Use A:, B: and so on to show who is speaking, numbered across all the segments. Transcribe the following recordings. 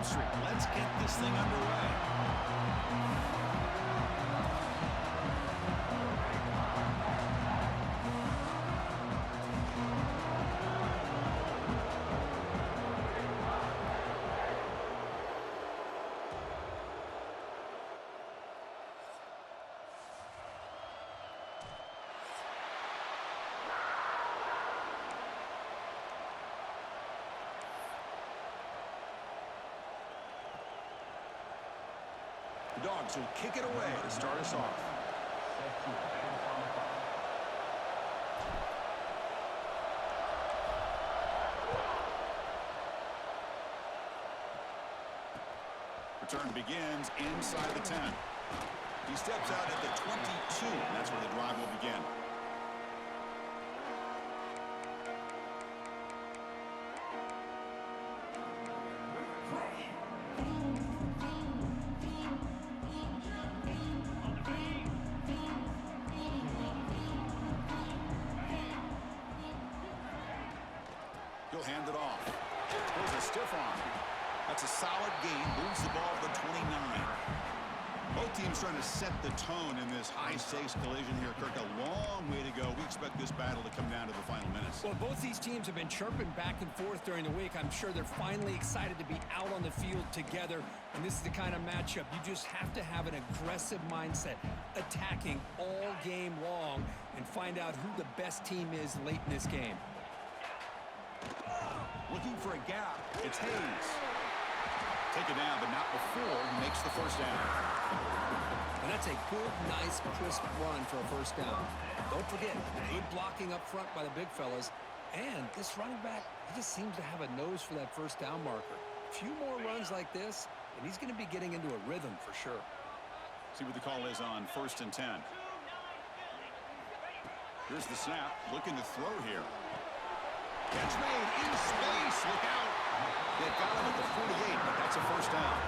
A: streak. Let's get this thing underway. The Dogs will kick it away to start us off. Return begins inside the 10. He steps out at the 22. That's where the drive will begin. He'll hand it off. There's a stiff arm. That's a solid gain. Moves the ball to the 29. Both teams trying to set the tone in this high-stakes collision here. Kirk, a long way to go. We expect this battle to come down to the final minutes.
B: Well, both these teams have been chirping back and forth during the week. I'm sure they're finally excited to be out on the field together. And this is the kind of matchup you just have to have an aggressive mindset, attacking all game long, and find out who the best team is late in this game.
A: Looking for a gap. It's Hayes. Take it down, but not before he makes the first down.
B: And that's a good, nice, crisp run for a first down. Don't forget, good blocking up front by the big fellas. And this running back, he just seems to have a nose for that first down marker. A few more runs like this, and he's going to be getting into a rhythm for sure.
A: See what the call is on 1st and 10. Here's the snap. Looking to throw here. Catch made in space. Look out. They've got him at the 48, but that's a first down.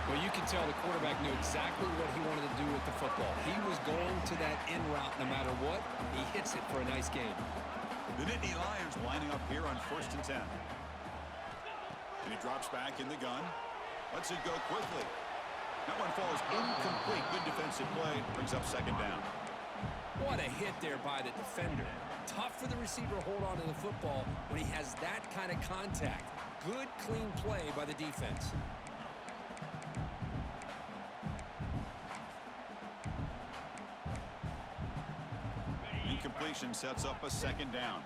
B: Well, you can tell the quarterback knew exactly what he wanted to do with the football. He was going to that in route no matter what. He hits it for a nice game.
A: The Nittany Lions lining up here on 1st and 10. And he drops back in the gun. Lets it go quickly. That one falls incomplete. Good defensive play. Brings up 2nd down.
B: What a hit there by the defender. Tough for the receiver to hold on to the football when he has that kind of contact. Good, clean play by the defense.
A: Incompletion sets up a 2nd down.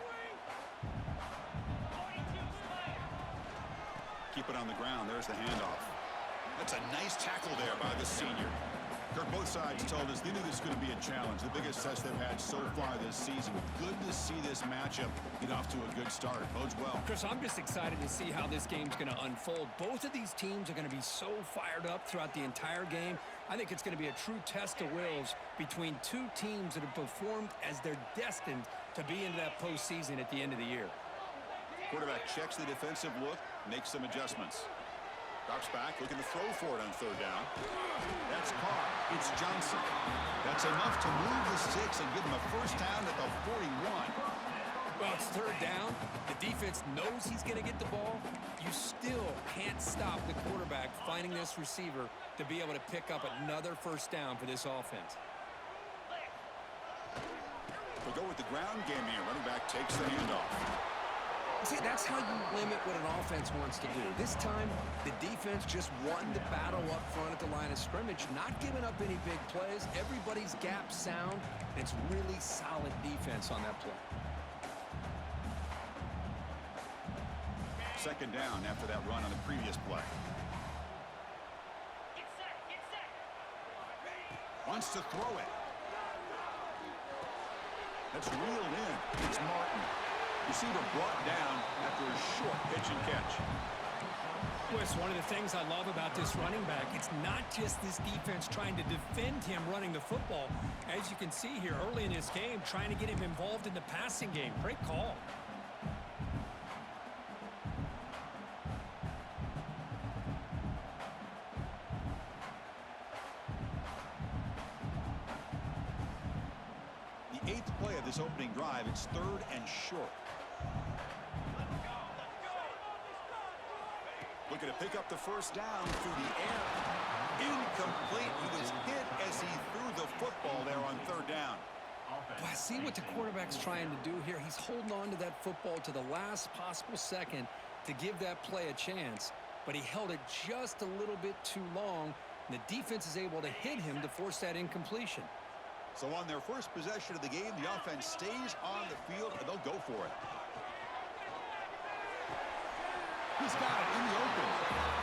A: Keep it on the ground. There's the handoff. That's a nice tackle there by the senior. Kirk, both sides told us they knew this was going to be a challenge. The biggest test they've had so far this season. Good to see this matchup get off to a good start. Bodes well.
B: Chris, I'm just excited to see how this game's going to unfold. Both of these teams are going to be so fired up throughout the entire game. I think it's going to be a true test of wills between two teams that have performed as they're destined to be into that postseason at the end of the year.
A: Quarterback checks the defensive look, makes some adjustments. Drops back, looking to throw for it on 3rd down. That's caught. It's Johnson. That's enough to move the sticks and give him a first down at the 41.
B: Well, it's 3rd down. The defense knows he's going to get the ball. You still can't stop the quarterback finding this receiver to be able to pick up another first down for this offense.
A: We'll go with the ground game here. Running back takes the handoff.
B: See, that's how you limit what an offense wants to do. This time, the defense just won the battle up front at the line of scrimmage, not giving up any big plays. Everybody's gap sound. It's really solid defense on that play.
A: 2nd down after that run on the previous play. Wants to throw it. That's reeled in. It's Martin. Receiver brought down after a short pitch and catch.
B: Well, it's one of the things I love about this running back. It's not just this defense trying to defend him running the football. As you can see here early in this game, trying to get him involved in the passing game. Great call.
A: The 8th play of this opening drive, it's 3rd and short. Looking to pick up the first down through the air. Incomplete. He was hit as he threw the football there on third down.
B: Well, I see what the quarterback's trying to do here. He's holding on to that football to the last possible second to give that play a chance, but he held it just a little bit too long, and the defense is able to hit him to force that incompletion.
A: So on their first possession of the game, the offense stays on the field, and they'll go for it. He's got it in the open.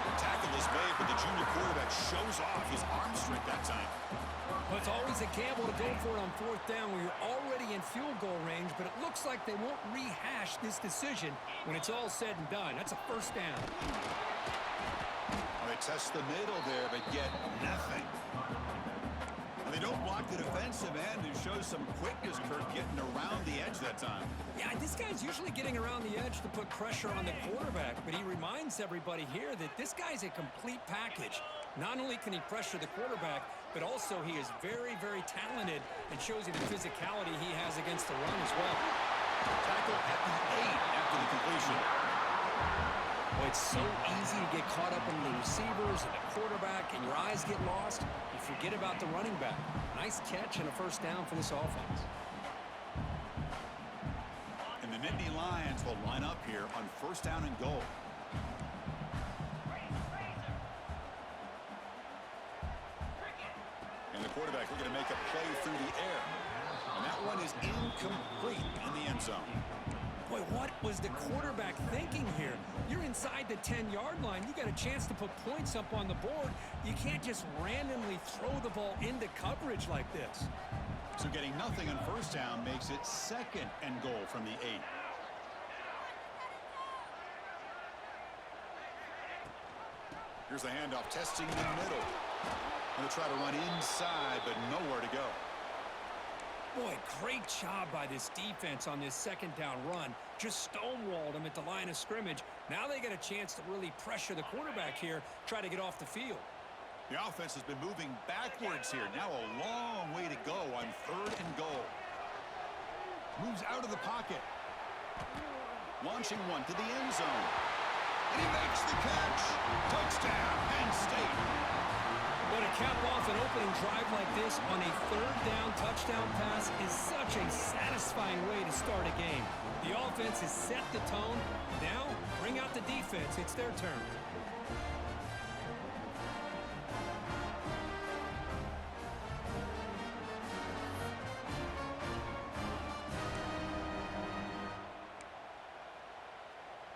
A: The tackle is made, but the junior quarterback shows off his arm strength that time.
B: Well, it's always a gamble to go for it on fourth down when you're already in field goal range, but it looks like they won't rehash this decision when it's all said and done. That's a first down.
A: Well, they test the middle there, but get nothing. They don't block the defensive end and show some quickness, Kurt, getting around the edge that time.
B: Yeah, this guy's usually getting around the edge to put pressure on the quarterback, but he reminds everybody here that this guy's a complete package. Not only can he pressure the quarterback, but also he is very, very talented and shows you the physicality he has against the run as well.
A: Tackle at the 8 after the completion.
B: Well, it's so easy to get caught up in the receivers and the quarterback, and your eyes get lost. You forget about the running back. Nice catch and a first down for this offense.
A: And the Nittany Lions will line up here on first down and goal. And the quarterback looking to make a play through the air. And that one is incomplete in the end zone.
B: Boy, what was the quarterback thinking here? You're inside the 10-yard line. You got a chance to put points up on the board. You can't just randomly throw the ball into coverage like this.
A: So getting nothing on first down makes it second and goal from the 8. Here's the handoff, testing the middle. Going to try to run inside, but nowhere to go.
B: Boy, great job by this defense on this second down run. Just stonewalled him at the line of scrimmage. Now they get a chance to really pressure the quarterback here, try to get off the field.
A: The offense has been moving backwards here. Now a long way to go on third and goal. Moves out of the pocket. Launching one to the end zone. And he makes the catch. Touchdown, Penn State.
B: But to cap off an opening drive like this on a third down touchdown pass is such a satisfying way to start a game. The offense has set the tone. Now, bring out the defense. It's their turn.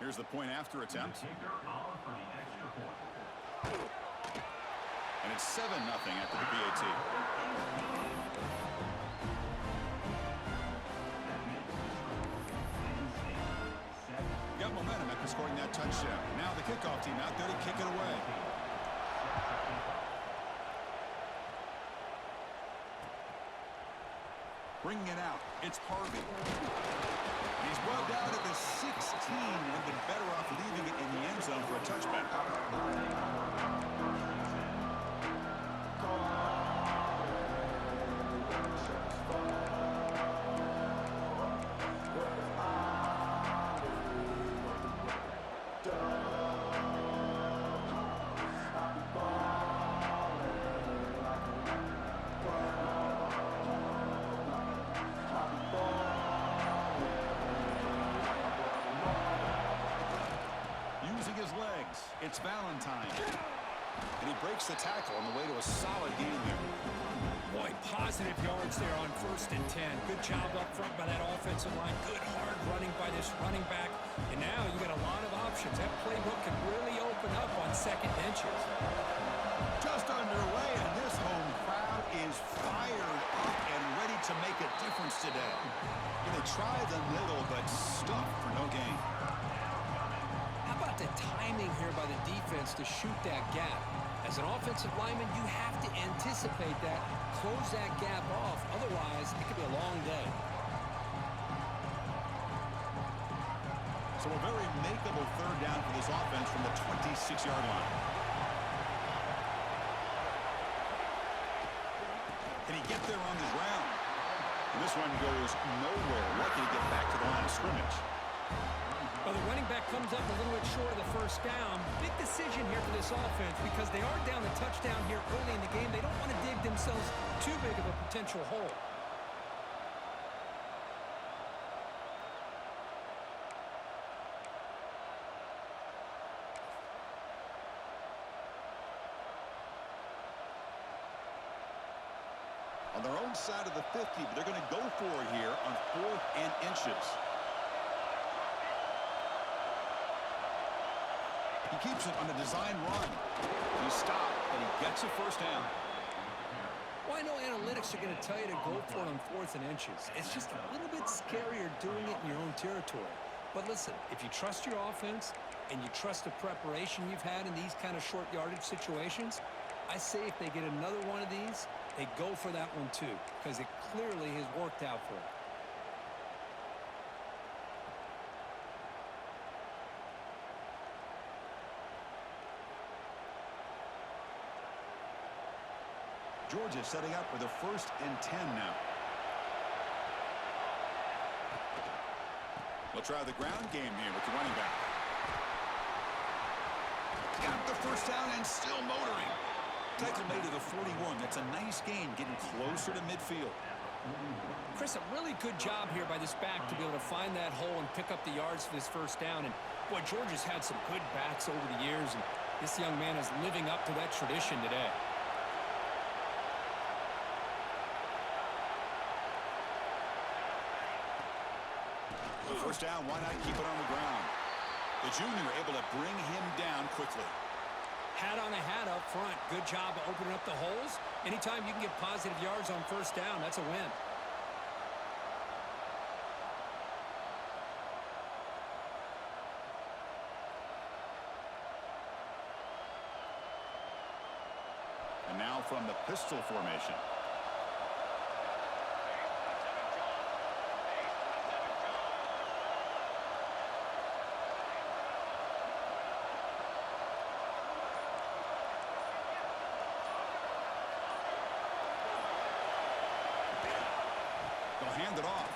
A: Here's the point after attempt. And it's 7-0 after the PAT. Got momentum after scoring that touchdown. Now the kickoff team out there to kick it away. Bringing it out. It's Harvey. He's rubbed out at the 16 and have been better off leaving it in the end zone for a touchback. It's Valentine. And he breaks the tackle on the way to a solid gain there.
B: Boy, positive yards there on 1st and 10. Good job up front by that offensive line. Good hard running by this running back. And now you got a lot of options. That playbook can really open up on second inches.
A: Just underway, and this home crowd is fired up and ready to make a difference today. And they try the middle, but stuck for no gain.
B: The timing here by the defense to shoot that gap. As an offensive lineman, you have to anticipate that, close that gap off. Otherwise, it could be a long day.
A: So a very makeable third down for this offense from the 26-yard line. Can he get there on the ground? And this one goes nowhere. Lucky to get back to the line of scrimmage.
B: Well, the running back comes up a little bit short of the first down. Big decision here for this offense because they are down a touchdown here early in the game. They don't want to dig themselves too big of a potential hole.
A: On their own side of the 50, but they're going to go for it here on 4th and inches. He keeps it on a design run. He stopped, and he gets a first down.
B: Well, I know analytics are going to tell you to go for it on 4th and inches. It's just a little bit scarier doing it in your own territory. But listen, if you trust your offense and you trust the preparation you've had in these kind of short yardage situations, I say if they get another one of these, they go for that one too, because it clearly has worked out for them.
A: Georgia setting up for the 1st and 10 now. They'll try the ground game here with the running back. Got the first down and still motoring. Tackle made to the 41. That's a nice gain, getting closer to midfield.
B: Chris, a really good job here by this back to be able to find that hole and pick up the yards for this first down. And, boy, Georgia's had some good backs over the years, and this young man is living up to that tradition today.
A: First down, why not keep it on the ground? The junior able to bring him down quickly.
B: Hat on a hat up front. Good job of opening up the holes. Anytime you can get positive yards on first down, that's a win.
A: And now from the pistol formation. Hand it off.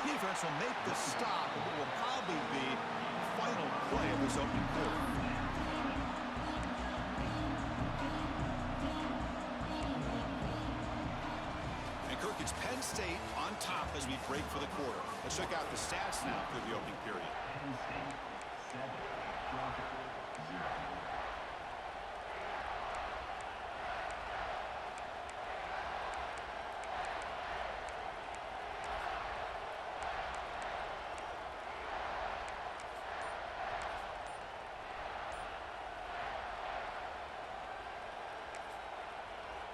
A: Defense will make the stop, and it will probably be the final play of this opening quarter. And Kirk, it's Penn State on top as we break for the quarter. Let's check out the stats now for the opening period.
C: Penn State 7, Georgia 0.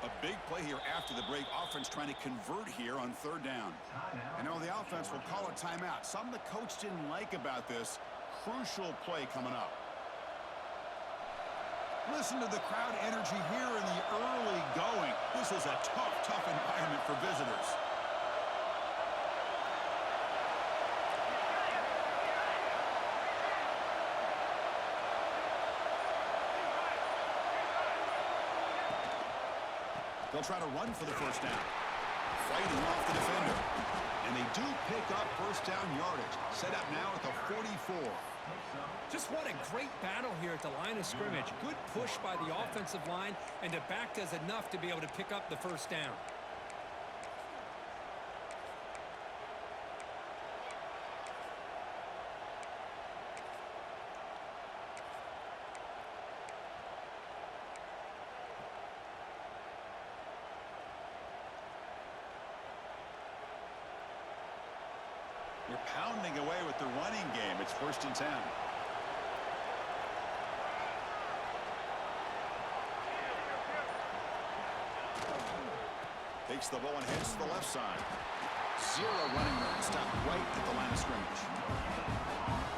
A: A big play here after the break. Offense trying to convert here on 3rd down. And now the offense will call a timeout. Something the coach didn't like about this. Crucial play coming up. Listen to the crowd energy here in the early going. This is a tough environment for visitors. They'll try to run for the first down. Fighting off the defender. And they do pick up first down yardage. Set up now at the 44.
B: Just what a great battle here at the line of scrimmage. Good push by the offensive line, and the back does enough to be able to pick up the first down.
A: You're pounding away with the running game. It's 1st and 10. Takes the ball and heads to the left side. 0 running room. Stopped right at the line of scrimmage.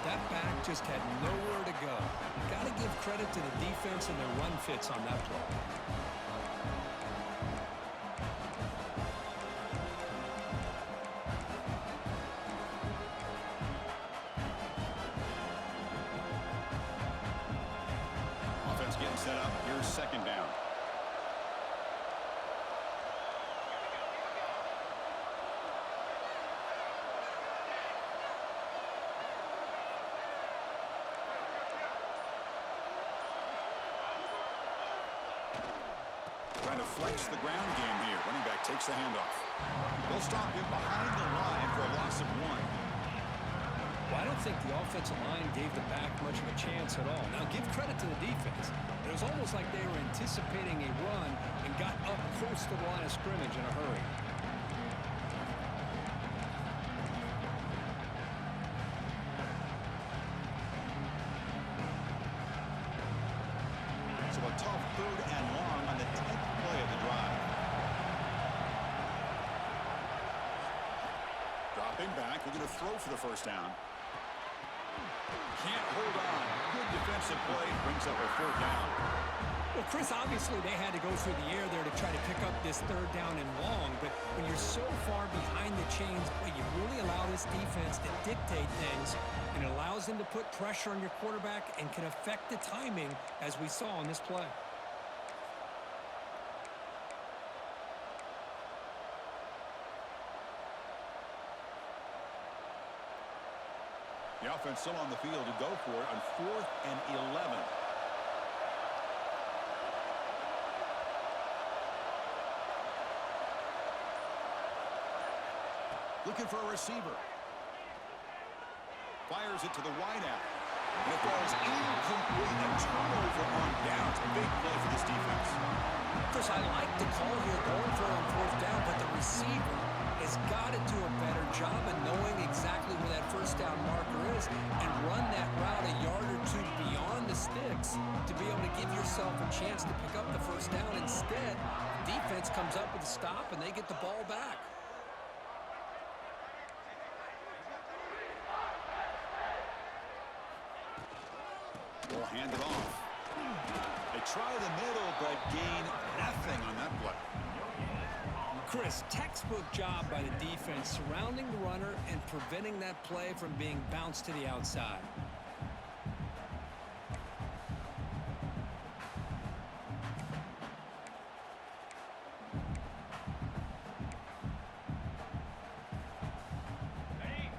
B: That back just had nowhere to go. Got to give credit to the defense and their run fits on that play.
A: Getting set up. Here's 2nd down. trying to flex the ground game here. Running back takes the handoff. They'll stop him behind the line for a loss of 1.
B: Well, I don't think the offensive line gave the back much of a chance at all. Now, give credit to the defense. It was almost like they were anticipating a run and got up close to the line of scrimmage in a hurry.
A: So a tough 3rd and long on the 10th play of the drive. Dropping back, we're going to throw for the first down. Can't hold on. Good defensive play. Brings up a 4th down.
B: Well, Chris, obviously they had to go through the air there to try to pick up this 3rd down and long, but when you're so far behind the chains, boy, you really allow this defense to dictate things, and it allows them to put pressure on your quarterback and can affect the timing, as we saw on this play.
A: The offense still on the field to go for it on 4th and 11. Looking for a receiver. Fires it to the wideout. And it falls incomplete. A turnover on downs. Big play for this defense.
B: Chris, I like the call here going for it on 4th down, but the receiver has got to do a better job of knowing exactly where that 1st down marker is and run that route a yard or 2 beyond the sticks to be able to give yourself a chance to pick up the 1st down. Instead, defense comes up with a stop and they get the ball back.
A: Will hand it off. They try the middle, but gain nothing on that play.
B: Chris, textbook job by the defense surrounding the runner and preventing that play from being bounced to the outside.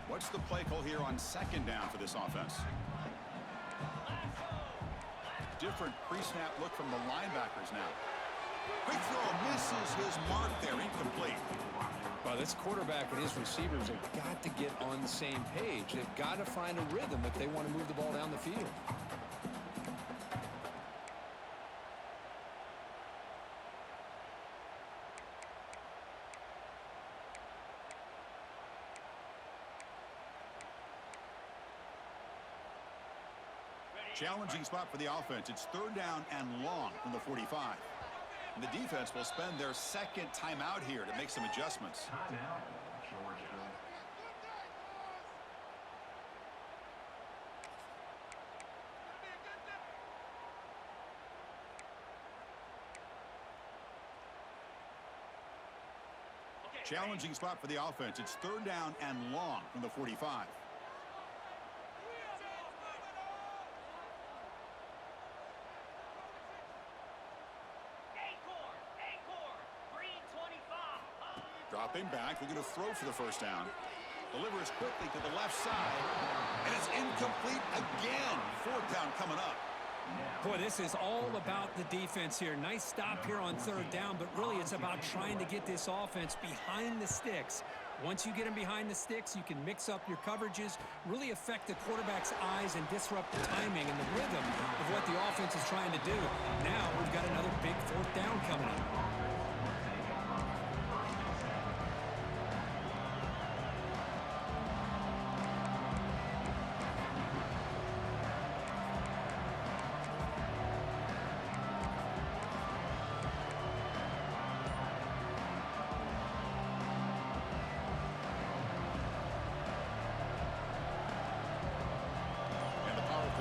A: What's the play call here on 2nd down for this offense? Different pre-snap look from the linebackers now. Quick throw, misses his mark there, incomplete.
B: Well, this quarterback and his receivers have got to get on the same page. They've got to find a rhythm if they want to move the ball down the field.
A: Challenging spot for the offense. It's 3rd down and long from the 45. And the defense will spend their 2nd timeout here to make some adjustments.
C: Timeout, Georgia.
A: Challenging spot for the offense. It's 3rd down and long from the 45. Dropping back, they're going to throw for the 1st down. Delivers quickly to the left side. And it's incomplete again. 4th down coming up.
B: Boy, this is all about the defense here. Nice stop here on 3rd down, but really it's about trying to get this offense behind the sticks. Once you get them behind the sticks, you can mix up your coverages, really affect the quarterback's eyes and disrupt the timing and the rhythm of what the offense is trying to do. Now we've got another big 4th down coming up.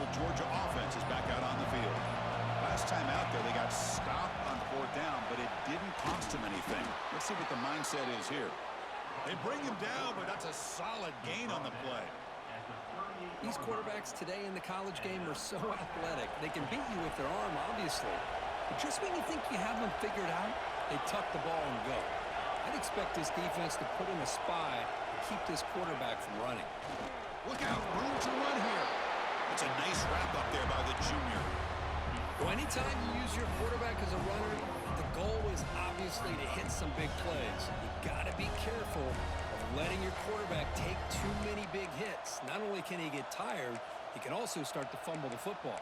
A: Georgia offense is back out on the field. Last time out there, they got stopped on 4th down, but it didn't cost them anything. Let's see what the mindset is here. They bring him down, but that's a solid gain on the play.
B: These quarterbacks today in the college game are so athletic. They can beat you with their arm, obviously. But just when you think you have them figured out, they tuck the ball and go. I'd expect this defense to put in a spy to keep this quarterback from running.
A: Look out, room to run here. It's a nice wrap up there by the junior.
B: Well, anytime you use your quarterback as a runner, the goal is obviously to hit some big plays. You got to be careful of letting your quarterback take too many big hits. Not only can he get tired, he can also start to fumble the football.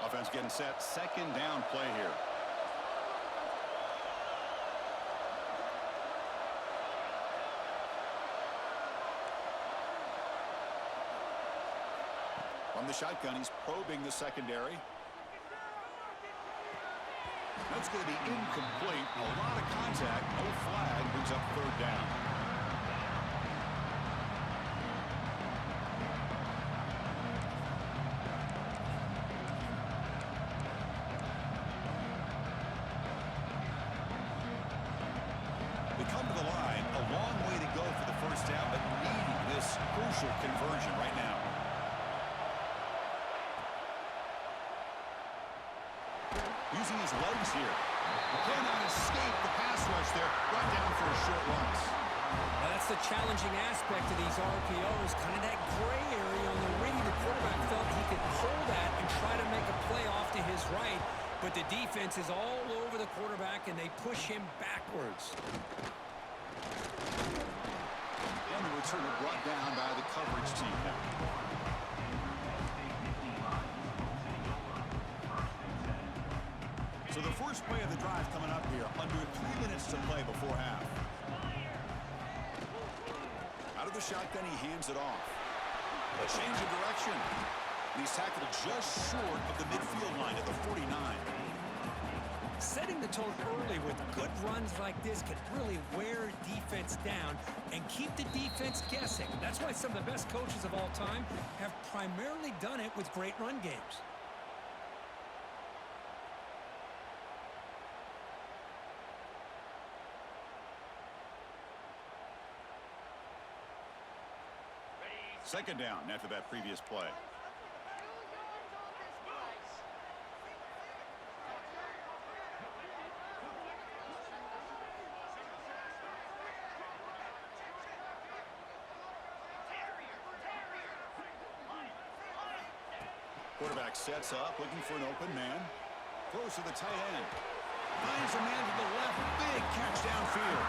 A: Offense getting set. Second down play here. From the shotgun, he's probing the secondary. That's going to be incomplete. A lot of contact. No flag. Brings up third down. They come to the line. A long way to go for the first down, but needing this crucial conversion right now. Using his legs here. Cannot escape the pass rush there. Brought down for a short loss.
B: Now that's the challenging aspect of these RPOs. Kind of that gray area on the read. The quarterback felt he could pull that and try to make a play off to his right. But the defense is all over the quarterback, and they push him backwards.
A: And the returner brought down by the coverage team now. So the first play of the drive coming up here. Under 3 minutes to play before half. Out of the shotgun, he hands it off. A change of direction. And he's tackled just short of the midfield line at the 49.
B: Setting the tone early with good runs like this can really wear defense down and keep the defense guessing. That's why some of the best coaches of all time have primarily done it with great run games.
A: Second down after that previous play. Quarterback sets up, looking for an open man. Throws to the tight end. Finds a man to the left. Big catch downfield.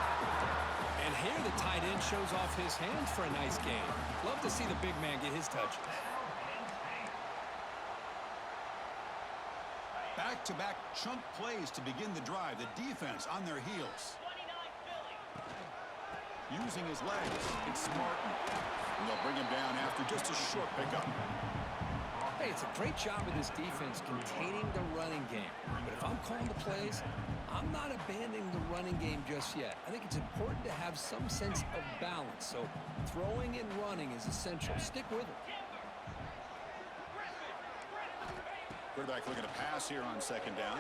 B: And here the tight end shows off his hands for a nice game. Love to see the big man get his touches.
A: Back-to-back chunk plays to begin the drive. The defense on their heels. Using his legs. It's Martin. And they'll bring him down after just a short pickup.
B: Hey, it's a great job of this defense containing the running game. But if I'm calling the plays, I'm not abandoning the running game just yet. I think it's important to have some sense of balance. So throwing and running is essential. Stick with it.
A: Quarterback looking to pass here on second down.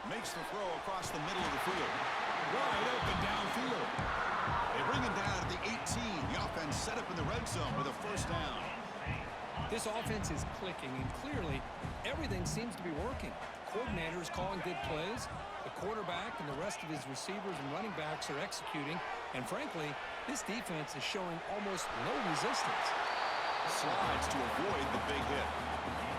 A: Makes the throw across the middle of the field. Wide open downfield. They bring him down to the 18. The offense set up in the red zone with a first down.
B: This offense is clicking, and clearly everything seems to be working. The coordinator is calling good plays. The quarterback and the rest of his receivers and running backs are executing. And frankly, this defense is showing almost no resistance.
A: Slides to avoid the big hit.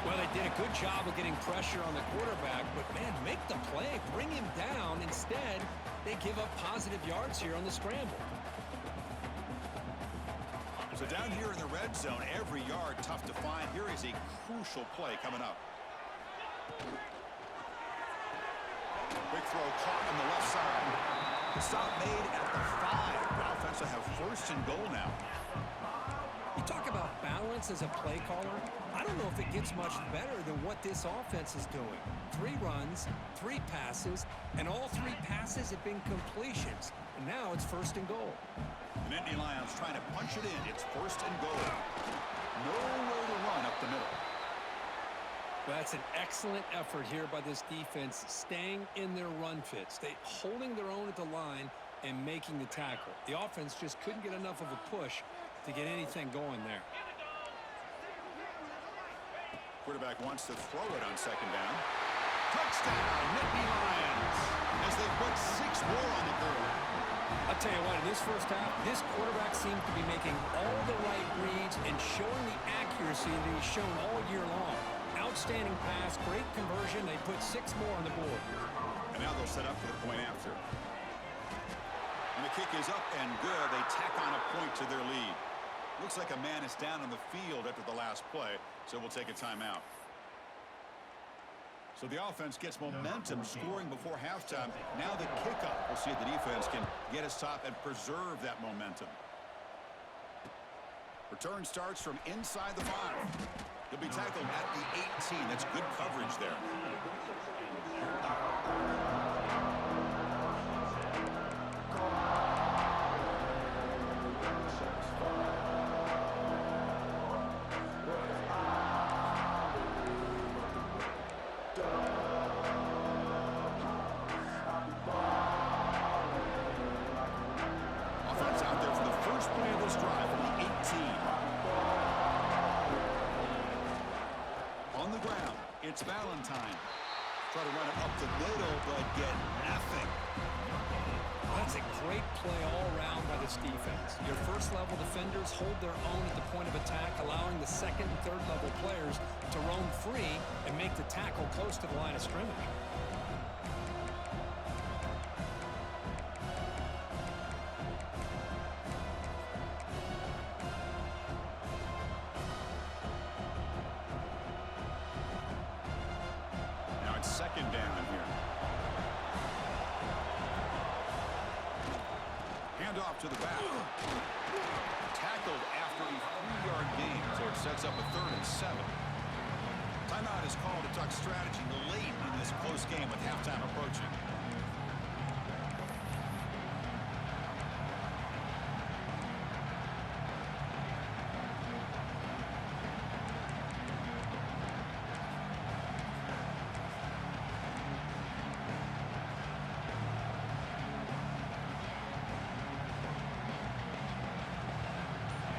B: Well, they did a good job of getting pressure on the quarterback, but man, make the play, bring him down. Instead, they give up positive yards here on the scramble.
A: So down here in the red zone, every yard tough to find. Here is a crucial play coming up. Big throw caught on the left side. The stop made at the 5. The offense will have first and goal now.
B: You talk about balance as a play caller. I don't know if it gets much better than what this offense is doing. 3 runs, 3 passes, and all 3 passes have been completions. And now it's first and goal.
A: The Nittany Lions trying to punch it in. It's first and goal. Nowhere to run up the middle.
B: That's an excellent effort here by this defense, staying in their run fits. They holding their own at the line and making the tackle. The offense just couldn't get enough of a push to get anything going there.
A: Quarterback wants to throw it on second down. Touchdown, Nittany Lions, as they put 6 more on the board.
B: I'll tell you what, in this first half, this quarterback seems to be making all the right reads and showing the accuracy that he's shown all year long. Outstanding pass, great conversion. They put 6 more on the board.
A: And now they'll set up for the point after. And the kick is up and good. They tack on a point to their lead. Looks like a man is down on the field after the last play, so we'll take a timeout. So the offense gets momentum scoring before halftime. Now the kickoff. We'll see if the defense can get a stop and preserve that momentum. Return starts from inside the 5. He'll be tackled at the 18. That's good coverage there. Offense out there for the first play of this drive from the 18. On the ground, it's Valentine. Try to run it up the middle, but get nothing.
B: That's a great play all around by this defense. Your first-level defenders hold their own at the point of attack, allowing the second and third-level players to roam free and make the tackle close to the line of scrimmage.
A: Now it's second down here. Handoff to the back. Tackled after a 3-yard gain, so it sets up a 3rd and 7. Timeout is called to talk strategy late in this close game with halftime approaching.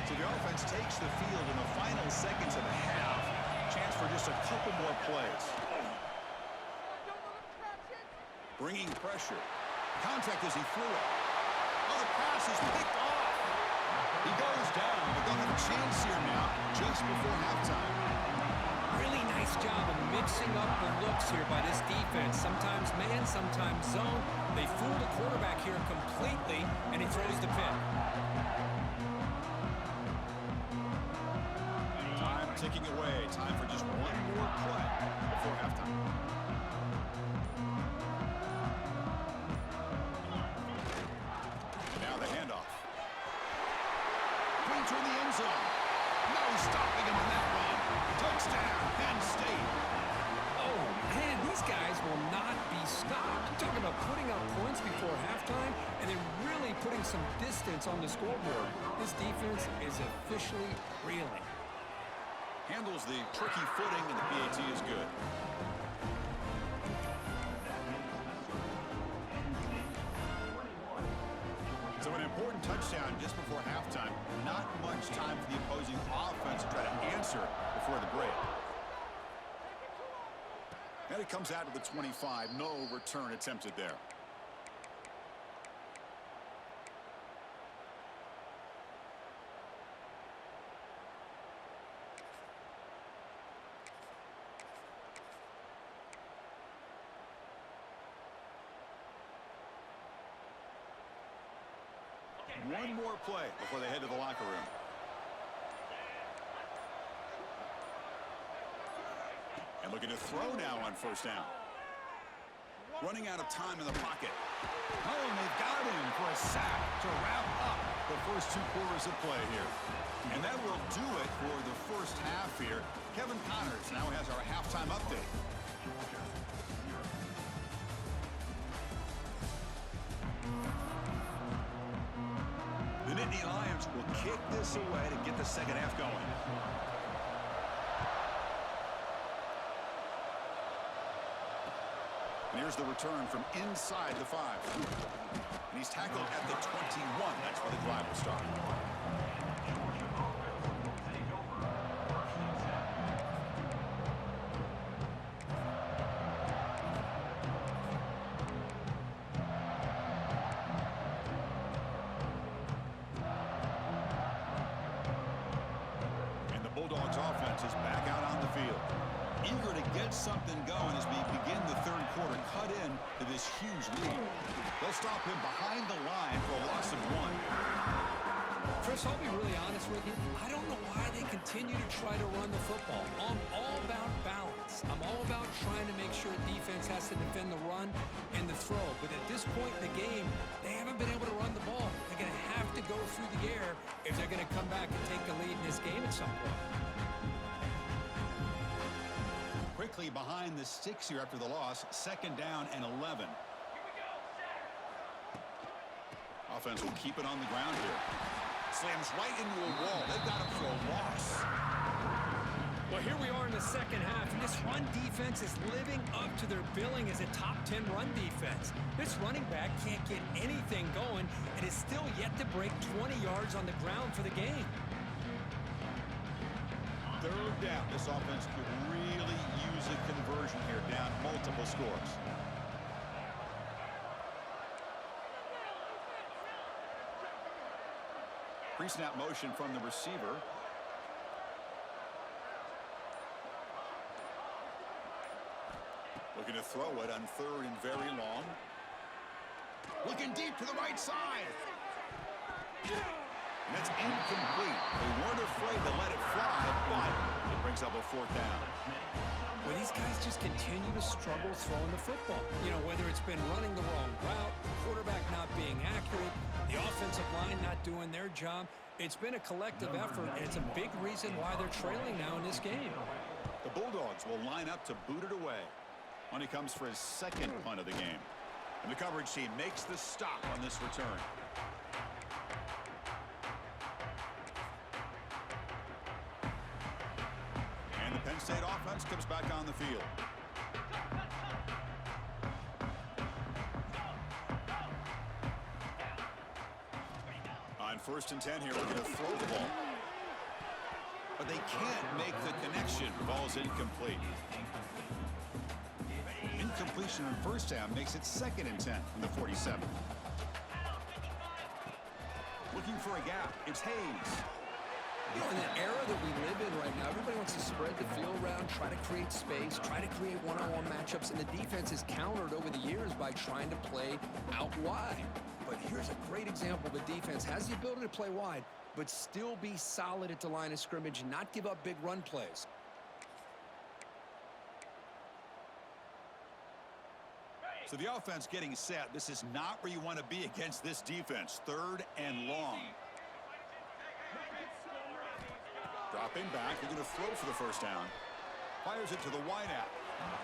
A: So the offense takes the field in the final seconds of the half. Chance for just a couple more plays. Bringing pressure. Contact as he threw it. Oh, the pass is picked off. He goes down, but they'll have a chance here now just before halftime.
B: Really nice job of mixing up the looks here by this defense. Sometimes man, sometimes zone. They fool the quarterback here completely, and he throws the pick.
A: Time ticking away. Time for just one more play before halftime. Now the handoff. Clean toward the end zone. No stopping him on that run. Touchdown, Penn State.
B: Oh, man, these guys will not be stopped. I'm talking about putting up points before halftime and then really putting some distance on the scoreboard. This defense is officially reeling.
A: Handles the tricky footing, and the PAT is good. So an important touchdown just before halftime. Not much time for the opposing offense to try to answer before the break. And it comes out to the 25. No return attempted there. One more play before they head to the locker room. And looking to throw now on first down. Running out of time in the pocket. Oh, and they've got him for a sack to wrap up the first 2 quarters of play here. And that will do it for the first half here. Kevin Connors now has our halftime update. The Nittany Lions will kick this away to get the second half going. And here's the return from inside the 5. And he's tackled at the 21. That's where the drive will start. Bulldogs offense is back out on the field. Eager to get something going as we begin the third quarter. Cut in to this huge lead. They'll stop him behind the line for a loss of 1.
B: Chris, I'll be really honest with you. I don't know why they continue to try to run the football. I'm all about balance. I'm all about trying to make sure defense has to defend the run and the throw. But at this point in the game, they haven't been able to run the ball. They're going to have to go through the air if they're going to come back and take the lead in this game at some point.
A: Quickly behind the sticks here after the loss. 2nd down and 11. Offense will keep it on the ground here. Slams right into a wall. They've got him for a loss.
B: Well, here we are in the second half, and this run defense is living up to their billing as a top 10 run defense. This running back can't get anything going and is still yet to break 20 yards on the ground for the game.
A: 3rd down. This offense could really use a conversion here, down multiple scores. Pre-snap motion from the receiver. Looking to throw it on 3rd and very long. Looking deep to the right side. And that's incomplete. They weren't afraid to let it fly, but it brings up a 4th down.
B: Well, these guys just continue to struggle throwing the football. You know, whether it's been running the wrong route, the quarterback not being accurate, the offensive line not doing their job. It's been a collective effort, and it's a big reason why they're trailing now in this game.
A: The Bulldogs will line up to boot it away when he comes for his 2nd punt of the game. And the coverage team makes the stop on this return. And the Penn State offense comes back on the field. On 1st and 10 here, we're going to throw the ball. But they can't make the connection. Ball's incomplete. Incompletion on 1st down makes it 2nd and 10 from the 47. Looking for a gap. It's Hayes.
B: You know, in the era that we live in right now, everybody wants to spread the field around, try to create space, try to create one-on-one matchups, and the defense is countered over the years by trying to play out wide. But here's a great example. The defense has the ability to play wide, but still be solid at the line of scrimmage and not give up big run plays.
A: So the offense getting set. This is not where you want to be against this defense. 3rd and long. Dropping back. They're going to throw for the 1st down. Fires it to the wideout.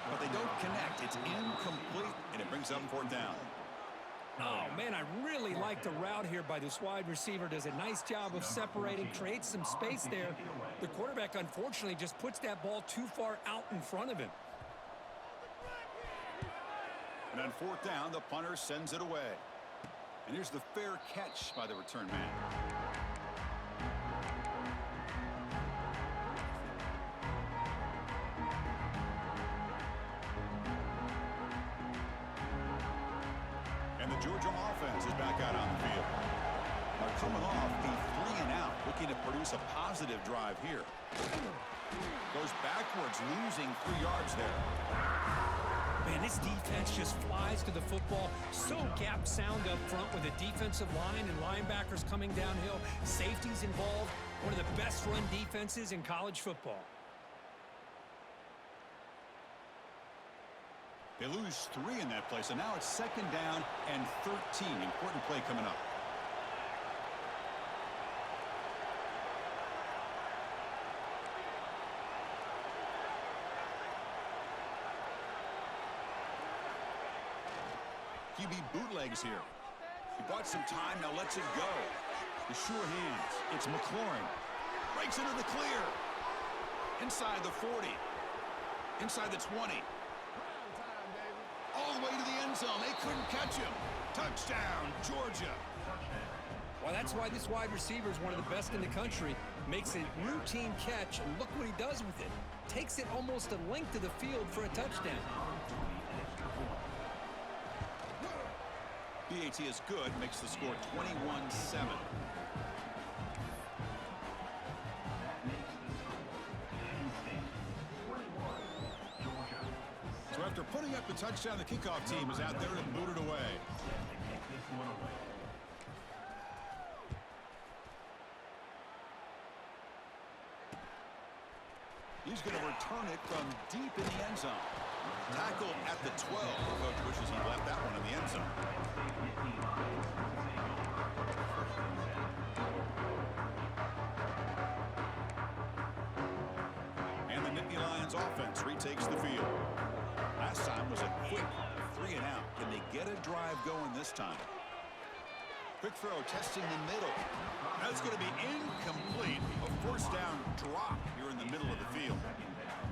A: But they don't connect. It's incomplete, and it brings up 4th down.
B: Oh, man, I really like the route here by this wide receiver. Does a nice job of separating, creates some space there. The quarterback, unfortunately, just puts that ball too far out in front of him.
A: And on 4th down, the punter sends it away. And here's the fair catch by the return man. And the Georgia offense is back out on the field. Now coming off a 3-and-out, looking to produce a positive drive here. Goes backwards, losing 3 yards there.
B: Man, this defense just flies to the football. So gap sound up front with a defensive line and linebackers coming downhill. Safeties involved. One of the best run defenses in college football.
A: They lose 3 in that play, so now it's 2nd down and 13. Important play coming up. QB bootlegs here. He bought some time, now lets it go. The sure hands. It's McLaurin. Breaks into the clear. Inside the 40. Inside the 20. All the way to the end zone. They couldn't catch him. Touchdown, Georgia.
B: Well, that's why this wide receiver is one of the best in the country. Makes a routine catch, and look what he does with it. Takes it almost a length of the field for a touchdown.
A: BAT is good, makes the score 21-7. After putting up the touchdown, the kickoff team is out there to boot it away.
C: Set to kick this one away.
A: He's going to return it from deep in the end zone. Tackle at the 12. Coach wishes he left that one in the end zone. And the Nittany Lions offense retakes the field. Last time was a quick 3 and out. Can they get a drive going this time? Quick throw, testing the middle. That's going to be incomplete. A first down drop here in the middle of the field.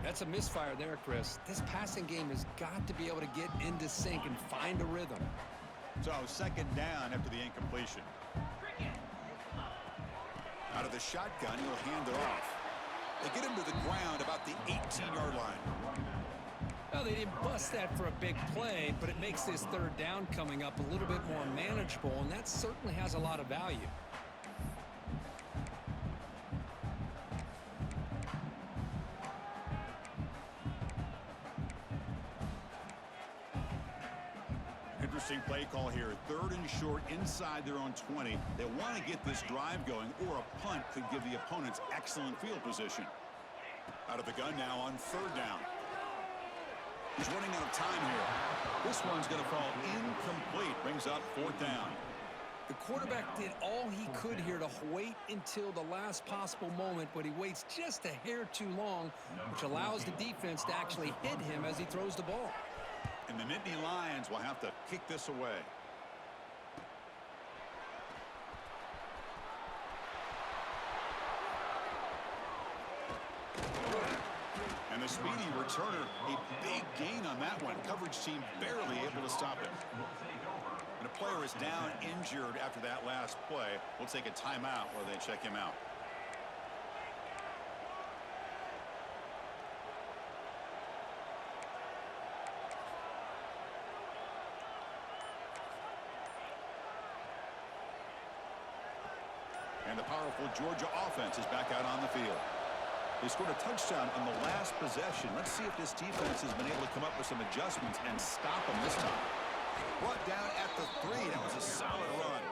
B: That's a misfire there, Chris. This passing game has got to be able to get into sync and find a rhythm.
A: So second down after the incompletion. Out of the shotgun, he'll hand it off. They get him to the ground about the 18-yard line.
B: Well, they didn't bust that for a big play, but it makes this third down coming up a little bit more manageable, and that certainly has a lot of value.
A: Interesting play call here. Third and short inside their own 20. They want to get this drive going, or a punt could give the opponents excellent field position. Out of the gun now on third down. He's running out of time here. This one's going to fall incomplete. Brings up fourth down.
B: The quarterback did all he could here to wait until the last possible moment, but he waits just a hair too long, which allows the defense to actually hit him as he throws the ball.
A: And the Nittany Lions will have to kick this away. And the speedy returner, a big gain on that one. Coverage team barely able to stop him. And a player is down injured after that last play. We'll take a timeout while they check him out. And the powerful Georgia offense is back out on the field. They scored a touchdown on the last possession. Let's see if this defense has been able to come up with some adjustments and stop them this time. Brought down at the 3. That was a solid run.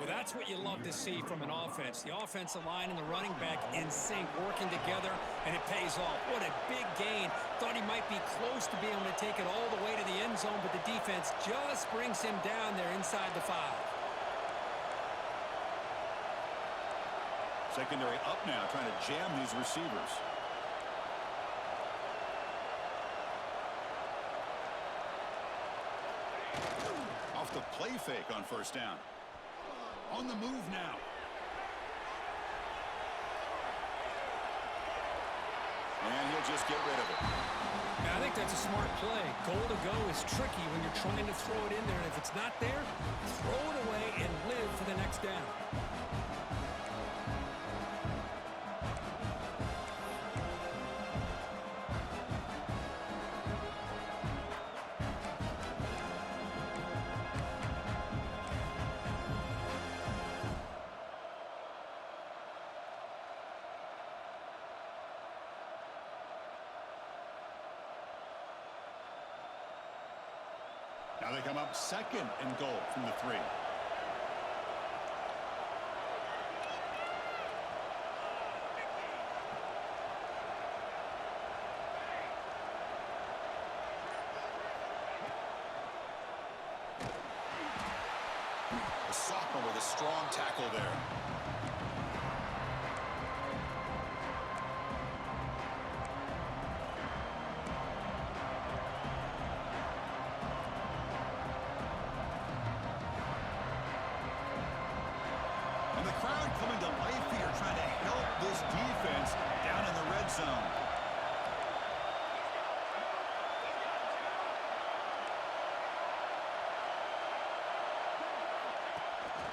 B: Well, that's what you love to see from an offense. The offensive line and the running back in sync, working together, and it pays off. What a big gain. Thought he might be close to being able to take it all the way to the end zone, but the defense just brings him down there inside the 5.
A: Secondary up now, trying to jam these receivers. Off the play fake on first down. On the move now. And he'll just get rid of it.
B: Now, I think that's a smart play. Goal to go is tricky when you're trying to throw it in there, and if it's not there, throw it away and live for the next down.
A: Now they come up second and goal from the 3. The sophomore with a strong tackle there. Coming to life here, trying to help this defense down in the red zone.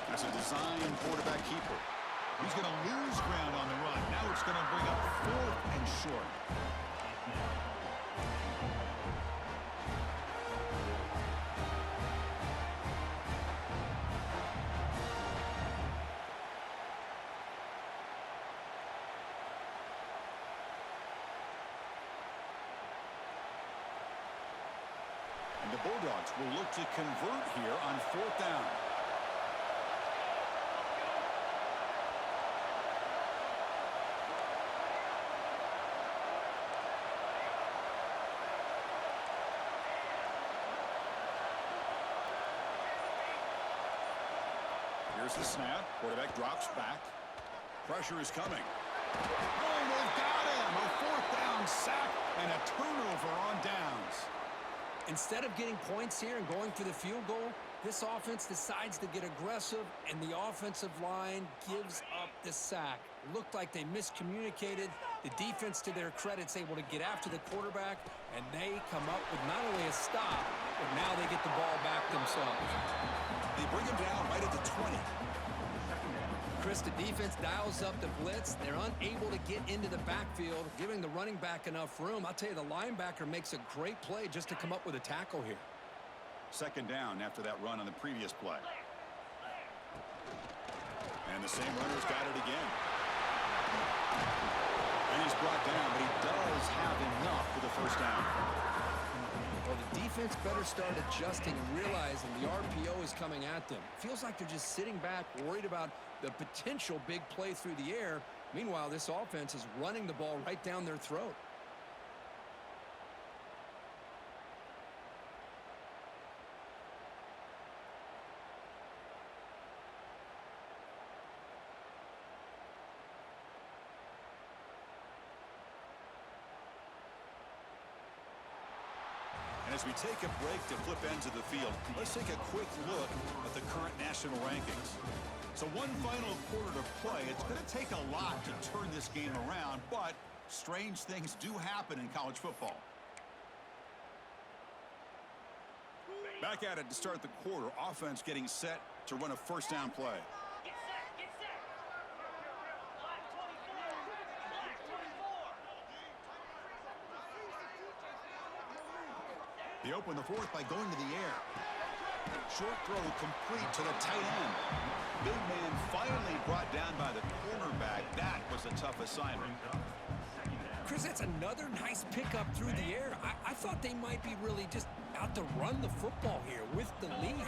A: That's a design quarterback keeper. He's going to lose ground on the run. Now it's going to bring up fourth and short. offense will look to convert here on 4th down. Here's the snap. Quarterback drops back. Pressure is coming. Oh, they've got him. A 4th down sack and a turnover on downs.
B: Instead of getting points here and going for the field goal, this offense decides to get aggressive, and the offensive line gives up the sack. It looked like they miscommunicated. The defense, to their credit, is able to get after the quarterback, and they come up with not only a stop, but now they get the ball back themselves.
A: They bring him down right at the 20.
B: Chris, the defense dials up the blitz. They're unable to get into the backfield, giving the running back enough room. I'll tell you, the linebacker makes a great play just to come up with a tackle here.
A: 2nd down after that run on the previous play. And the same runner's got it again. And he's brought down, but he does have enough for the 1st down.
B: Well, the defense better start adjusting and realizing the RPO is coming at them. Feels like they're just sitting back, worried about the potential big play through the air. Meanwhile, this offense is running the ball right down their throat.
A: As we take a break to flip ends of the field, let's take a quick look at the current national rankings. So one final quarter to play. It's going to take a lot to turn this game around, but strange things do happen in college football. Back at it to start the quarter. Offense getting set to run a 1st down play. They open the 4th by going to the air. Short throw complete to the tight end. Big man finally brought down by the cornerback. That was a tough assignment.
B: Chris, that's another nice pickup through the air. I thought they might be really just out to run the football here with the lead.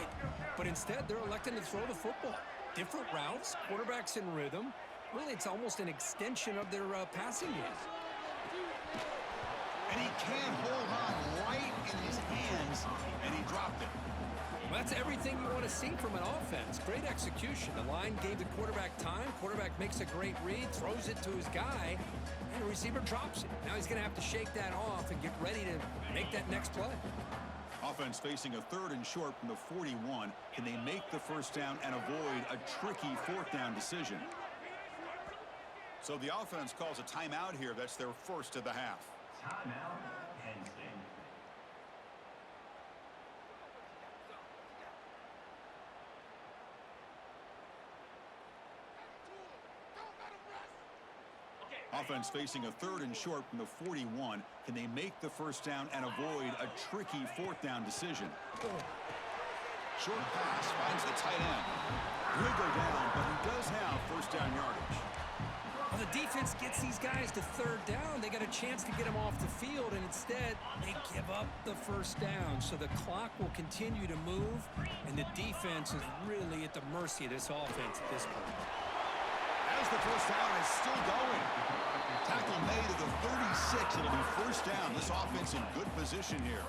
B: But instead, they're electing to throw the football. Different routes, quarterbacks in rhythm. Really, it's almost an extension of their passing game.
A: And he can't hold on right in his hands, and he dropped it.
B: Well, that's everything you want to see from an offense. Great execution. The line gave the quarterback time. Quarterback makes a great read, throws it to his guy, and the receiver drops it. Now he's going to have to shake that off and get ready to make that next play.
A: Offense facing a 3rd and short from the 41. Can they make the 1st down and avoid a tricky 4th down decision? So the offense calls a timeout here. That's their 1st of the half.
C: Timeout, Penn State.
A: Offense facing a 3rd and short from the 41. Can they make the 1st down and avoid a tricky 4th down decision? Short pass finds the tight end. He'll go down, but he does have 1st down yardage.
B: Well, the defense gets these guys to 3rd down. They got a chance to get them off the field, and instead they give up the 1st down. So the clock will continue to move, and the defense is really at the mercy of this offense at this point.
A: As the 1st down is still going. Tackle made at the 36. It'll be 1st down. This offense in good position here.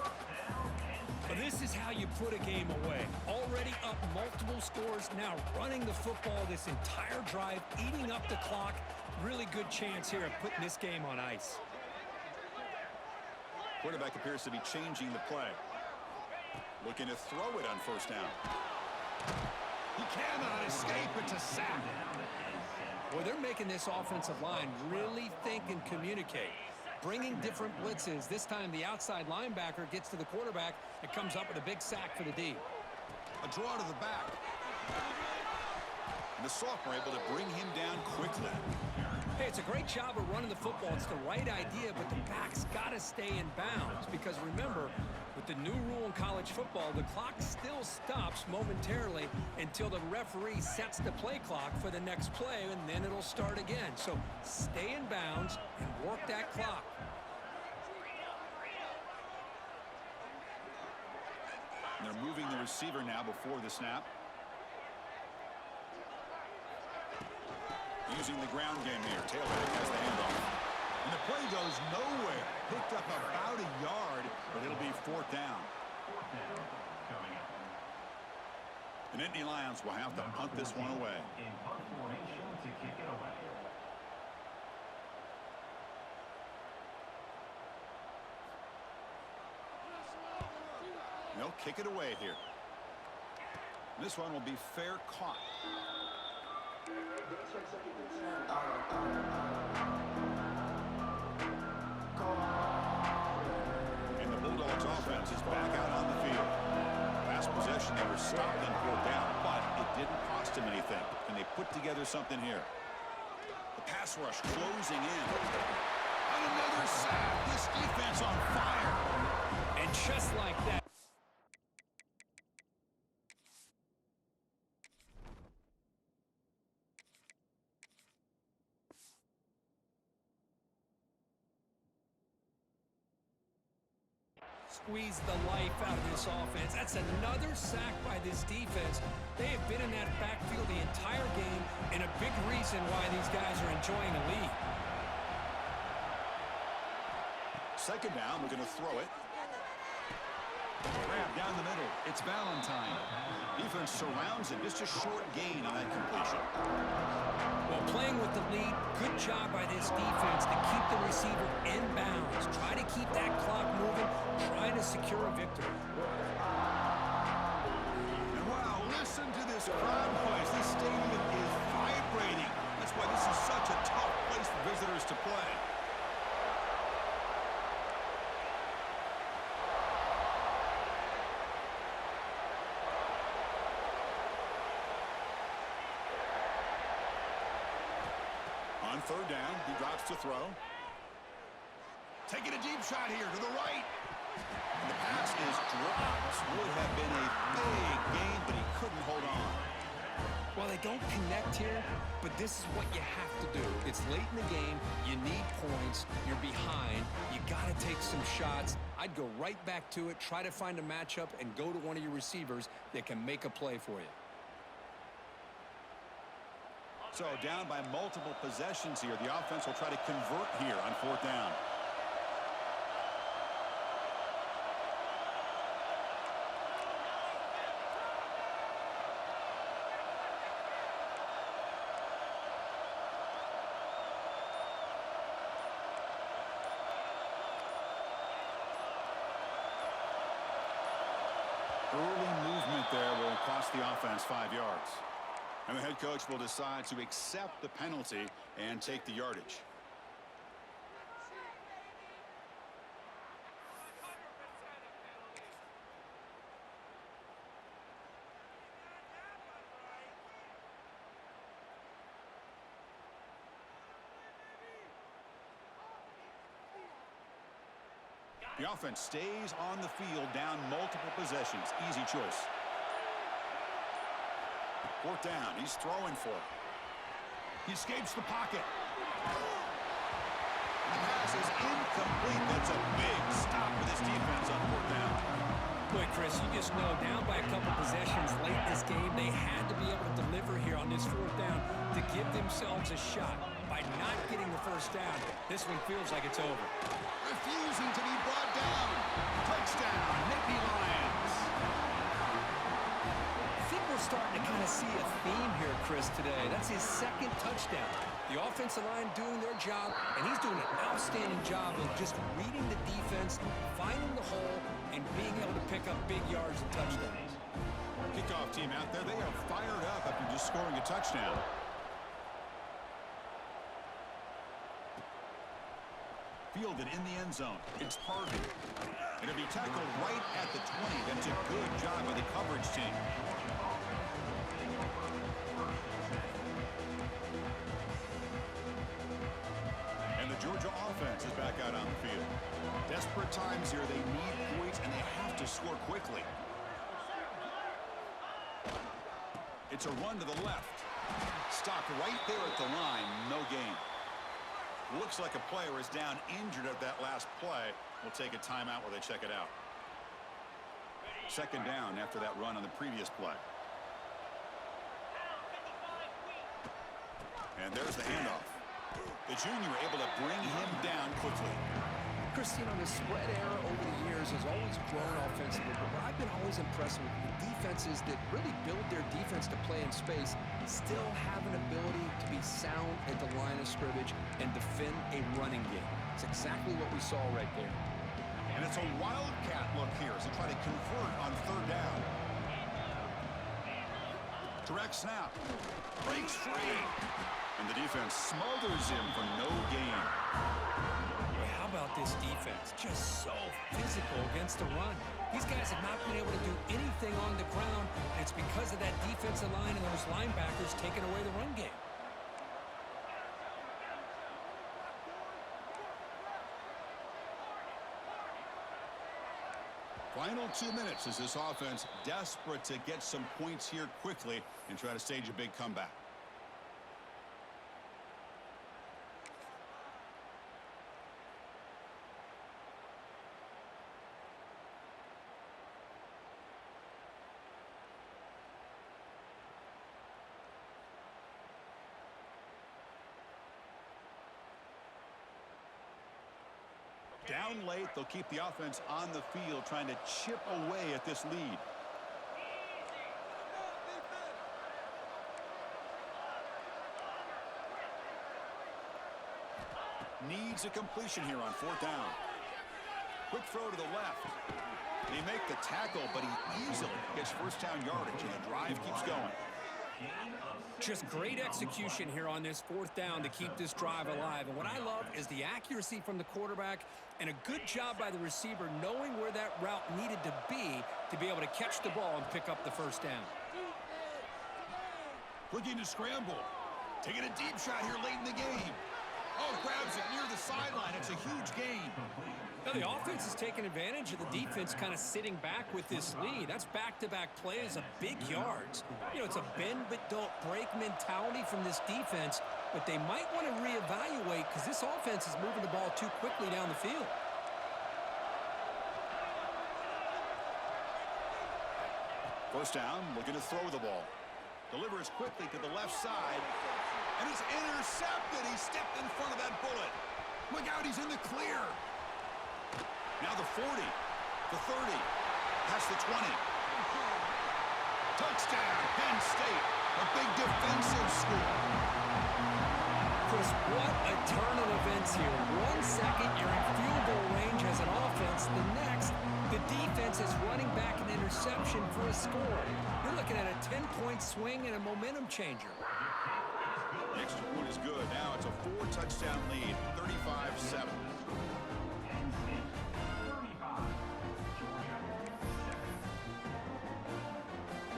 B: But this is how you put a game away. Already up multiple scores, now running the football this entire drive, eating up the clock. Really good chance here of putting this game on ice.
A: Quarterback appears to be changing the play. Looking to throw it on 1st down. He cannot escape. It's a sack.
B: Well, they're making this offensive line really think and communicate. Bringing different blitzes. This time the outside linebacker gets to the quarterback and comes up with a big sack for the D.
A: A draw to the back. And the sophomore able to bring him down quickly.
B: Hey, it's a great job of running the football. It's the right idea, but the back's got to stay in bounds. Because remember, with the new rule in college football, the clock still stops momentarily until the referee sets the play clock for the next play, and then it'll start again. So stay in bounds and work that clock.
A: And they're moving the receiver now before the snap. Using the ground game here. Taylor has the handoff. And the play goes nowhere. Picked up about a yard, but it'll be fourth down.
C: Fourth down coming up.
A: The Nittany Lions will have to punt this one away.
C: In punt formation to kick it away.
A: They'll kick it away here. This one will be fair caught. And the Bulldogs offense is back out on the field. Last possession, they were stopped on fourth down, but it didn't cost them anything. And they put together something here. The pass rush closing in. And another sack. This defense on fire.
B: And just like that. Squeeze the life out of this offense. That's another sack by this defense. They have been in that backfield the entire game, and a big reason why these guys are enjoying the lead.
A: Second down, we're going to throw it. Grab down the middle. It's Valentine. Defense surrounds him. Just a short gain on that completion.
B: Well, playing with the lead, good job by this defense to keep the receiver in bounds. Try to keep that clock moving, try to secure a victory.
A: And wow, listen to this crowd noise. This stadium is vibrating. That's why this is such a tough place for visitors to play. On third down, he drops to throw. Taking a deep shot here to the right. And the pass is dropped. Would have been a big gain, but he couldn't hold on.
B: Well, they don't connect here, but this is what you have to do. It's late in the game. You need points. You're behind. You got to take some shots. I'd go right back to it, try to find a matchup, and go to one of your receivers that can make a play for you.
A: So down by multiple possessions here. The offense will try to convert here on fourth down. Early movement there will cost the offense 5 yards. And the head coach will decide to accept the penalty and take the yardage. The offense stays on the field down multiple possessions. Easy choice. Fourth down. He's throwing for it. He escapes the pocket. And the pass is incomplete. That's a big stop for this defense on fourth down.
B: Boy, Chris, you just know down by a couple possessions late in this game, they had to be able to deliver here on this fourth down to give themselves a shot. By not getting the first down, this one feels like it's over.
A: Refusing to be brought down. Touchdown, Nittany Lions.
B: I think we're starting to kind of see a theme here, Chris, today. That's his second touchdown. The offensive line doing their job, and he's doing an outstanding job of just reading the defense, finding the hole, and being able to pick up big yards and touchdowns.
A: Kickoff team out there, they are fired up after just scoring a touchdown. Fielded in the end zone. It's Harvey. It'll be tackled right at the 20. That's a good job by the coverage team. And the Georgia offense is back out on the field. Desperate times here. They need points, and they have to score quickly. It's a run to the left. Stopped right there at the line. No gain. Looks like a player is down injured at that last play. We'll take a timeout while they check it out. Second down after that run on the previous play. And there's the handoff. The junior able to bring him down quickly.
B: Christine, on the spread era over the years has always grown offensively, but what I've been always impressed with the defenses that really build their defense to play in space still have an ability to be sound at the line of scrimmage and defend a running game. It's exactly what we saw right there.
A: And it's a wildcat look here as they try to convert on third down. Direct snap. Breaks free. And the defense smothers him for no gain.
B: How about this defense? Just so physical against the run. These guys have not been able to do anything on the ground, and it's because of that defensive line and those linebackers taking away the run game.
A: Final 2 minutes as this offense desperate to get some points here quickly and try to stage a big comeback. Down late, they'll keep the offense on the field trying to chip away at this lead. Needs a completion here on fourth down. Quick throw to the left. They make the tackle, but he easily gets first down yardage, and the drive keeps going.
B: Just great execution here on this fourth down to keep this drive alive. And what I love is the accuracy from the quarterback and a good job by the receiver knowing where that route needed to be able to catch the ball and pick up the first down.
A: Looking to scramble. Taking a deep shot here late in the game. Oh, grabs it near the sideline. It's a huge gain.
B: Now, the offense is taking advantage of the defense kind of sitting back with this lead. That's back-to-back plays of big yards. You know, it's a bend but don't break mentality from this defense, but they might want to reevaluate because this offense is moving the ball too quickly down the field.
A: First down, looking to throw the ball. Delivers quickly to the left side, and it's intercepted. He stepped in front of that bullet. Look out, he's in the clear. Now the 40, the 30, past the 20. Touchdown, Penn State. A big defensive score.
B: Chris, what a turn of events here. 1 second, you're in field goal range as an offense. The next, the defense is running back an interception for a score. You're looking at a 10-point swing and a momentum changer.
A: The extra point is good. Now it's a 4-touchdown lead, 35-7.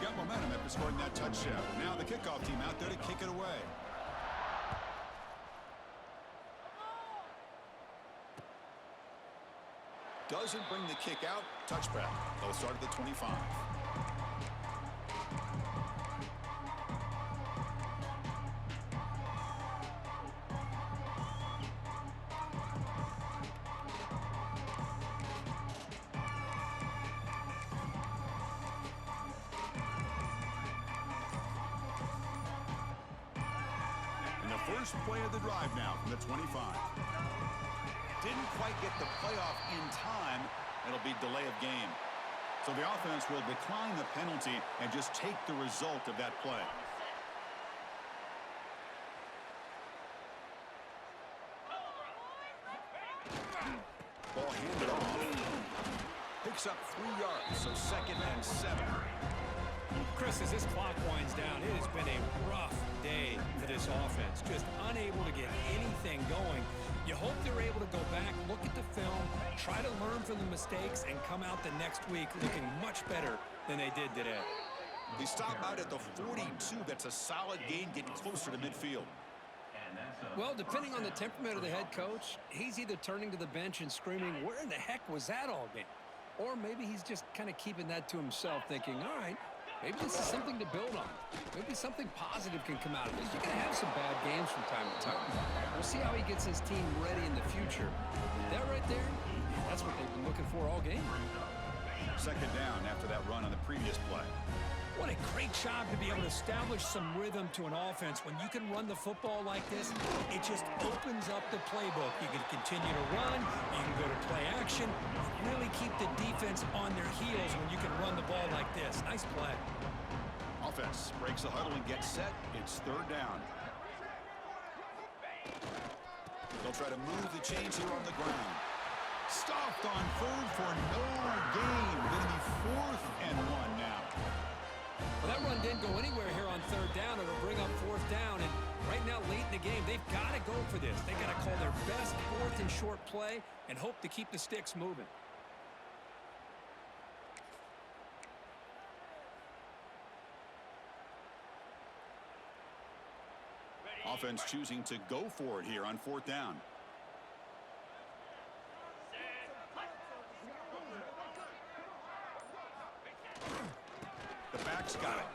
A: Got momentum after scoring that touchdown. Now the kickoff team out there to kick it away. Doesn't bring the kick out. Touchback. They'll start at the 25. First play of the drive now from the 25. Didn't quite get the playoff in time. It'll be delay of game. So the offense will decline the penalty and just take the result of that play. Ball handed off. Picks up 3 yards, so 2nd and 7.
B: Chris, as this clock winds down, it has been a rough day for this offense. Just unable to get anything going. You hope they're able to go back, look at the film, try to learn from the mistakes, and come out the next week looking much better than they did today.
A: They stop out at the 42. That's a solid gain, getting closer to midfield.
B: Well, depending on the temperament of the head coach, he's either turning to the bench and screaming, "Where in the heck was that all game?" Or maybe he's just kind of keeping that to himself, thinking, all right, maybe this is something to build on. Maybe something positive can come out of this. You're going to have some bad games from time to time. We'll see how he gets his team ready in the future. That right there, that's what they've been looking for all game.
A: Second down after that run on the previous play.
B: What a great job to be able to establish some rhythm to an offense. When you can run the football like this, it just opens up the playbook. You can continue to run, you can go to play action, really keep the defense on their heels when you can run the ball like this. Nice play.
A: Offense breaks the huddle and gets set. It's third down. They'll try to move the chains here on the ground. Stopped on third for no gain. Going to be 4th and 1 now.
B: Well, that run didn't go anywhere here on third down. It'll bring up 4th down. And right now, late in the game, they've got to go for this. They've got to call their best 4th and short play and hope to keep the sticks moving.
A: Offense choosing to go for it here on 4th down. The back's got it.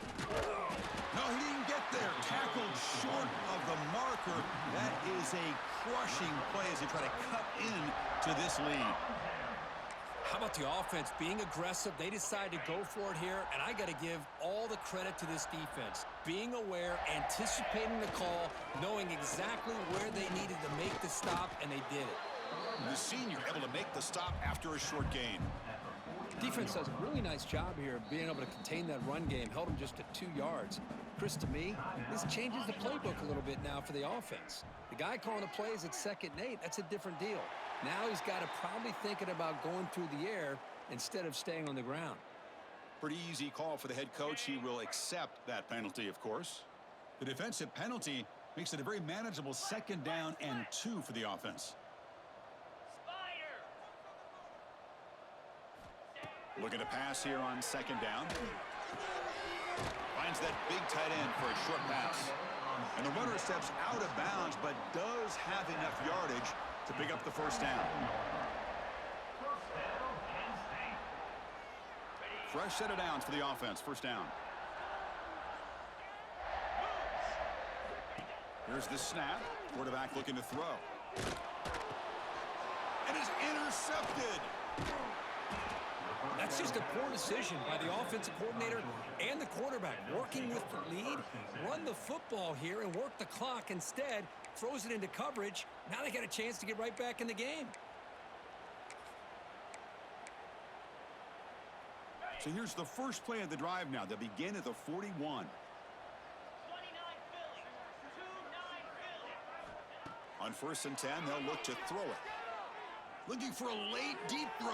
A: No, he didn't get there. Tackled short of the marker. That is a crushing play as they try to cut in to this lead.
B: How about the offense being aggressive? They decide to go for it here, and I got to give all the credit to this defense. Being aware, anticipating the call, knowing exactly where they needed to make the stop, and they did it.
A: The senior able to make the stop after a short gain.
B: Defense does a really nice job here of being able to contain that run game, held them just to 2 yards. Chris, to me, this changes the playbook a little bit now for the offense. The guy calling the plays at 2nd and 8, that's a different deal. Now he's got to probably thinking about going through the air instead of staying on the ground.
A: Pretty easy call for the head coach. He will accept that penalty, of course. The defensive penalty makes it a very manageable 2nd down and 2 for the offense. Looking to pass here on 2nd down. Finds that big tight end for a short pass. And the runner steps out of bounds, but does have enough yardage to pick up the 1st down. Fresh set of downs for the offense. 1st down. Here's the snap. Quarterback looking to throw. And it's intercepted.
B: That's just a poor decision by the offensive coordinator and the quarterback. Working with the lead, run the football here and work the clock. Instead, throws it into coverage. Now they got a chance to get right back in the game.
A: So here's the first play of the drive now. They begin at the 41. On 1st and 10, they'll look to throw it. Looking for a late, deep throw.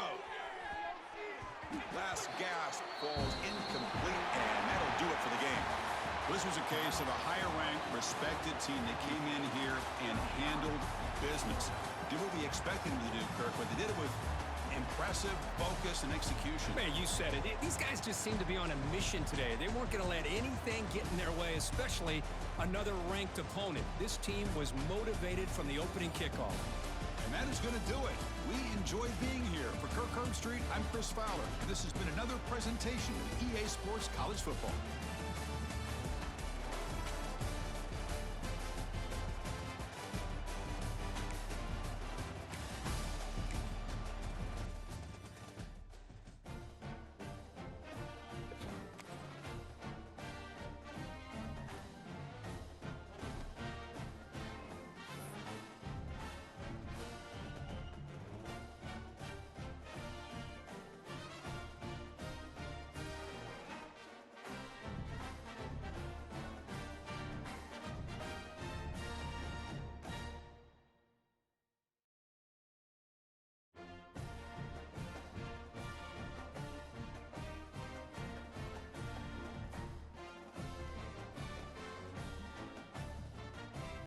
A: Last gasp falls incomplete, and that'll do it for the game. This was a case of a higher-ranked, respected team that came in here and handled business. Did what we expected them to do, Kirk, but they did it with impressive focus and execution.
B: Man, you said it. These guys just seem to be on a mission today. They weren't going to let anything get in their way, especially another ranked opponent. This team was motivated from the opening kickoff.
A: And that is going to do it. We enjoy being here. For Kirk Herbstreit, I'm Chris Fowler. And this has been another presentation of EA Sports College Football.